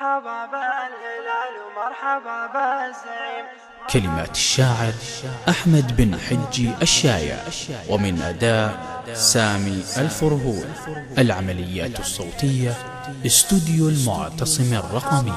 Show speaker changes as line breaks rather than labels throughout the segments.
مرحبا بالهلال ومرحبا بالزعيم.
كلمات الشاعر أحمد بن حجي الشايع، ومن أداء سامي الفرهود. العمليات الصوتية استوديو المعتصم الرقمي.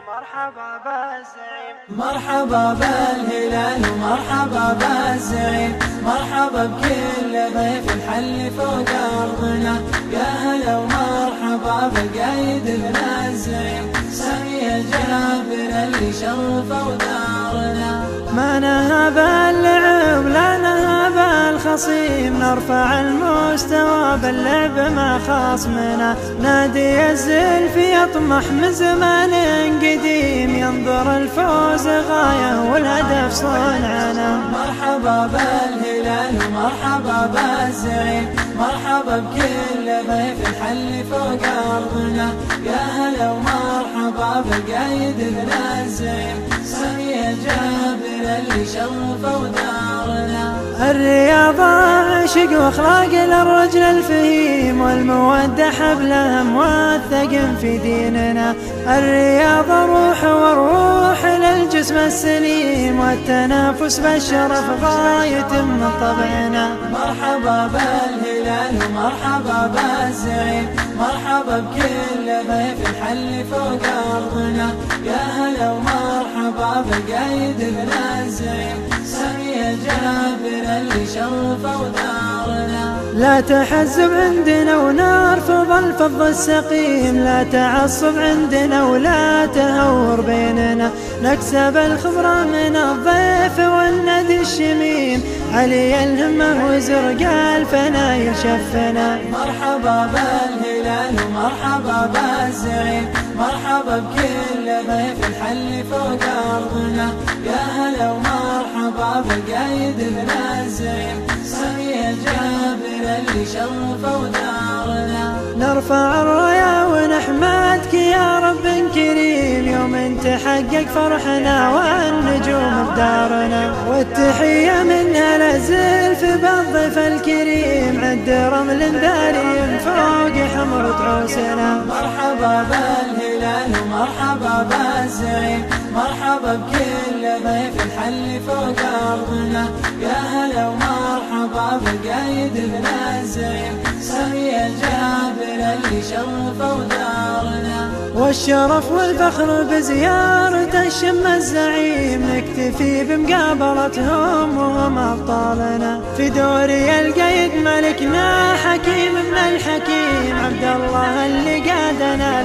مرحبا بالزعيم،
مرحبا بالهلال ومرحبا بالزعيم، مرحبا بكل ضيف الحل فوق أرضنا، يا هلا ومرحبا بالقايد ابن الزعيم، سامي الجابر اللي شرفوا دارنا.
ما نهب اللعب لا نهب الخصيم، نرفع المستوى باللعب مع خصمنا، نادي الزلف يطمح من زمان قديم، ينظر الفوز غاية والهدف صنعنا.
مرحبا بالهلال ومرحبا بالزعيم، مرحبا بكل ضيف الحل فوق أرضنا، يا هلا ومرحبا بالقايد ابن الزعيم، سامي الجابر اللي شرفوا دارنا.
الرياضة عشق واخلاق للرجل الفهيم، والمودة حبلهم والثقم في ديننا، الرياضة روح والروح للجسم السليم، والتنافس بالشرف غاية من طبعنا.
مرحبا بالهلال ومرحبا بالزعيم، مرحبا بكل ضيف الحل فوق أرضنا، يا هلا ومرحبا بالقايد ابن الزعيم، سامي الجابر اللي شرفوا دارنا.
لا تحزب عندنا ونرفض الفض السقيم، لا تعصب عندنا ولا تهور بيننا، نكسب الخبرة من الضيف والندي الشميم، علي الهمة وزرق الفنايل شفنا.
مرحبا بالهلال ومرحبا بالزعيم، مرحبا بكل ضيف الحل فوق أرضنا، يا هلا ومرحبا بالقايد ابن الزعيم، سامي الجابر اللي شرفوا دارنا.
نرفع الراية ونحمدك يا رب كريم، يوم تحقق فرحنا والنجوم بدارنا، والتحية منها للزلف بالضيف الكريم، عد رمل داري فوق حمر تعوسنا.
مرحبا بالهلال ومرحبا بالزعيم، مرحبا بكل ضيف الحل فوق أرضنا، يا هلا ومرحبا بالقايد ابن الزعيم، سامي الجابر اللي شرفوا دارنا.
والشرف والفخر بزيارة الشم الزعيم، نكتفي بمقابلتهم وهم أبطالنا، في دوري القيد ملكنا حكيم ابن الحكيم، عبد الله اللي قادنا